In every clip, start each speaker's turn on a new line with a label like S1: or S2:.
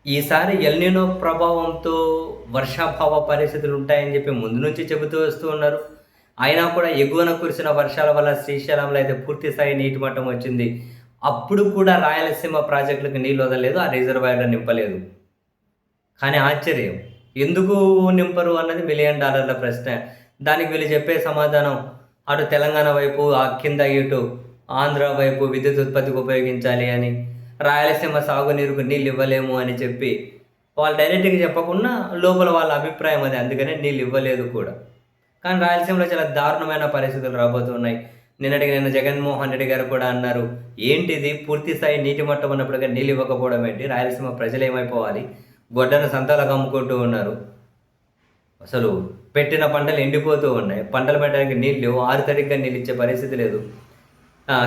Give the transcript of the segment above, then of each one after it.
S1: ఈసారి ఎల్‌నినో ప్రభావంతో వర్షాభావ పరిస్థితులు ఉంటాయని చెప్పి ముందు నుంచి చెబుతూ వస్తూ ఉన్నారు. అయినా కూడా ఎగువన కురిసిన వర్షాల వల్ల శ్రీశైలంలో అయితే పూర్తి స్థాయి నీటి మట్టం వచ్చింది. అప్పుడు కూడా రాయలసీమ ప్రాజెక్టులకు నీళ్ళు వదలలేదు. ఆ రిజర్వాయర్‌లు నింపలేదు. కానీ ఆశ్చర్యం, ఎందుకు నింపరు అన్నది $1,000,000 ప్రశ్న. దానికి వీళ్ళు చెప్పే సమాధానం అటు తెలంగాణ వైపు, కింద ఇటు ఆంధ్ర వైపు విద్యుత్ ఉత్పత్తికి ఉపయోగించాలి అని, రాయలసీమ సాగునీరుకు నీళ్ళు ఇవ్వలేము అని చెప్పి, వాళ్ళు డైరెక్ట్‌గా చెప్పకుండా లోపల వాళ్ళ అభిప్రాయం అది. అందుకనే నీళ్ళు ఇవ్వలేదు కూడా. కానీ రాయలసీమలో చాలా దారుణమైన పరిస్థితులు రాబోతున్నాయి. నిన్నటికి నిన్న జగన్మోహన్ రెడ్డి గారు కూడా అన్నారు, ఏంటిది పూర్తి స్థాయి నీటి మట్టం ఉన్నప్పటికీ నీళ్ళు ఇవ్వకపోవడం ఏంటి? రాయలసీమ ప్రజలు ఏమైపోవాలి? గొడ్డన సంతలకు అమ్ముకుంటూ ఉన్నారు. అసలు పెట్టిన పంటలు ఎండిపోతూ ఉన్నాయి. పంటలు పెట్టడానికి నీళ్ళు లేవు. ఆరుతడిగా నీళ్ళు ఇచ్చే పరిస్థితి లేదు.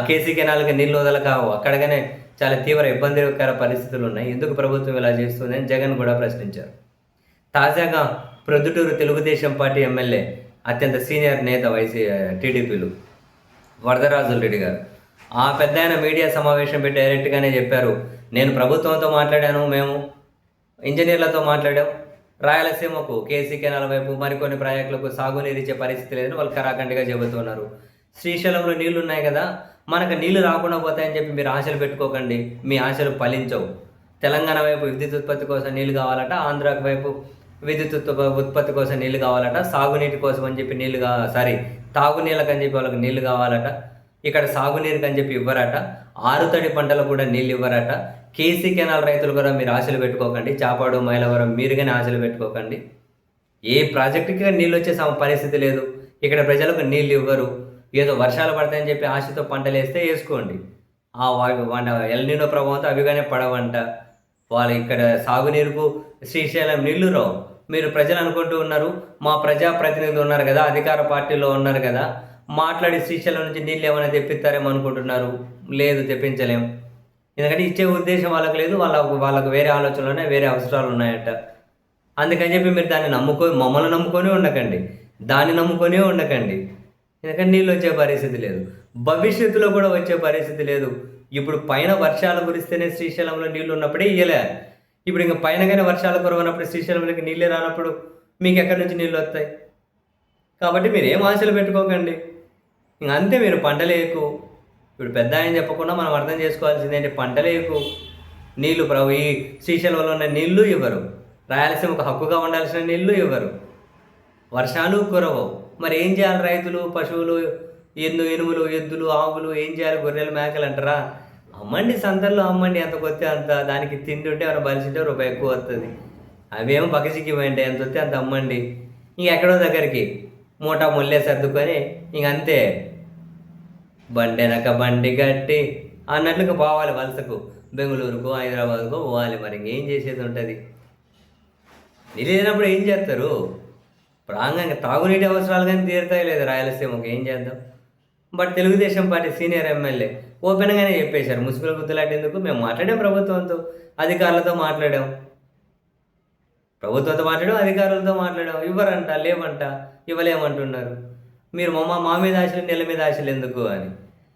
S1: కేసీ కెనాల్‌కి నీళ్ళు వదలకావు. అక్కడగానే చాలా తీవ్ర ఇబ్బందికర పరిస్థితులు ఉన్నాయి. ఎందుకు ప్రభుత్వం ఇలా చేస్తుంది అని జగన్ కూడా ప్రశ్నించారు. తాజాగా ప్రొద్దుటూరు తెలుగుదేశం పార్టీ ఎమ్మెల్యే, అత్యంత సీనియర్ నేత టీడీపీలు వరదరాజుల రెడ్డి గారు ఆ పెద్దాయన మీడియా సమావేశం పెట్టి డైరెక్ట్‌గానే చెప్పారు, నేను ప్రభుత్వంతో మాట్లాడాను, మేము ఇంజినీర్లతో మాట్లాడాం. రాయలసీమకు కేసీ కెనాల్ వైపు మరికొన్ని ప్రాజెక్టులకు సాగునీరు ఇచ్చే పరిస్థితి లేదని వాళ్ళు కరాఖండిగా చెబుతున్నారు. శ్రీశైలంలో నీళ్లు ఉన్నాయి కదా, మనకు నీళ్లు రాకుండా పోతాయని చెప్పి మీరు ఆశలు పెట్టుకోకండి. మీ ఆశలు ఫలించవు. తెలంగాణ వైపు విద్యుత్ ఉత్పత్తి కోసం నీళ్లు కావాలట, ఆంధ్ర వైపు విద్యుత్ ఉత్పత్తి కోసం నీళ్లు కావాలట, సాగునీటి కోసం అని చెప్పి తాగునీళ్ళకు అని చెప్పి వాళ్ళకి నీళ్లు కావాలట. ఇక్కడ సాగునీరుకి అని చెప్పి ఇవ్వరట. ఆరుతడి పంటలకు కూడా నీళ్ళు ఇవ్వరట. కేసీ కెనాల్ రైతులు కూడా మీరు ఆశలు పెట్టుకోకండి. చాపాడు, మైలవరం మీరు కానీ ఆశలు పెట్టుకోకండి. ఏ ప్రాజెక్టుకి నీళ్ళు వచ్చే పరిస్థితి లేదు. ఇక్కడ ప్రజలకు నీళ్ళు ఇవ్వరు. ఏదో వర్షాలు పడతాయని చెప్పి ఆశతో పంటలు వేస్తే వేసుకోండి. ఎల్‌నినో ప్రభావంతో అవి కానీ పడవంట. వాళ్ళు ఇక్కడ సాగునీరుకు శ్రీశైలం నీళ్లు రావు. మీరు ప్రజలు అనుకుంటూ ఉన్నారు, మా ప్రజాప్రతినిధులు ఉన్నారు కదా, అధికార పార్టీలో ఉన్నారు కదా, మాట్లాడి శ్రీశైలం నుంచి నీళ్ళు ఏమైనా తెప్పిస్తారేమో అనుకుంటున్నారు. లేదు, తెప్పించలేం. ఎందుకంటే ఇచ్చే ఉద్దేశం వాళ్ళకి లేదు. వాళ్ళకు వేరే ఆలోచనలు ఉన్నాయి, వేరే అవసరాలు ఉన్నాయట. అందుకని చెప్పి మీరు దాన్ని మమ్మల్ని నమ్ముకొని ఉండకండి, దాన్ని నమ్ముకొనే ఉండకండి. ఎందుకంటే నీళ్ళు వచ్చే పరిస్థితి లేదు, భవిష్యత్తులో కూడా వచ్చే పరిస్థితి లేదు. ఇప్పుడు పైన వర్షాలు కురిస్తేనే శ్రీశైలంలో నీళ్లు ఉన్నప్పుడే ఇయ్యలే. ఇప్పుడు ఇంకా పైన కానీ వర్షాలు కురవనప్పుడు శ్రీశైలంలోకి నీళ్ళే రానప్పుడు మీకు ఎక్కడి నుంచి నీళ్ళు వస్తాయి? కాబట్టి మీరు ఏం ఆశలు పెట్టుకోకండి. ఇంక అంతే, మీరు పంటలు వేయకు. ఇప్పుడు పెద్ద ఆయన చెప్పకుండా మనం అర్థం చేసుకోవాల్సింది ఏంటి, పంటలు వేయకు. నీళ్లు ఈ శ్రీశైలంలో ఉన్న నీళ్లు ఇవ్వరు, రాయలసీమకు హక్కుగా ఉండాల్సిన నీళ్లు ఇవ్వరు, వర్షాలు కురవవు. మరి ఏం చేయాలి? రైతులు, పశువులు, ఎనుములు, ఎద్దులు, ఆవులు ఏం చేయాలి? గొర్రెలు, మేకలు అంటారా? అమ్మండి, సంతల్లో అమ్మండి, ఎంత కొత్తే అంత. దానికి తిండి ఉంటే ఏమైనా బలిసింటే రూపాయి ఎక్కువ వస్తుంది. అవేమో బకచిక్కి పోయింటే ఎంత వస్తే అంత అమ్మండి. ఎక్కడో దగ్గరికి మూటా ముల్లే సర్దుకొని అంతే, బండెనక బండి గట్టి అన్నట్లుగా పోవాలి వలసకు. బెంగళూరుకు, హైదరాబాద్కు పోవాలి. మరి ఇంకేం చేసేది ఉంటుంది? నీళ్ళు లేనప్పుడు ఏం చేస్తారు? ప్రాంగంగా తాగునీటి అవసరాలు కానీ తీరుతాయి లేదు రాయలసీమకు, ఏం చేద్దాం? But Telugu Desam party senior MLA ఓపెన్గానే చెప్పేశారు, మున్సిపల్ గుర్తులాటేందుకు మేము మాట్లాడాం, ప్రభుత్వంతో అధికారులతో మాట్లాడాం, అధికారులతో మాట్లాడాం. ఇవ్వరంట, లేవంట, ఇవ్వలేమంటున్నారు. మీరు మా మీద ఆశలు, నెల మీద ఆశలు ఎందుకు అని.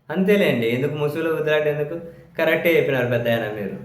S1: అంతేలేండి, ఎందుకు మున్సిపల్ గుర్తులాటేందుకు? కరెక్టే చెప్పినారు పెద్ద ఆయన మీరు.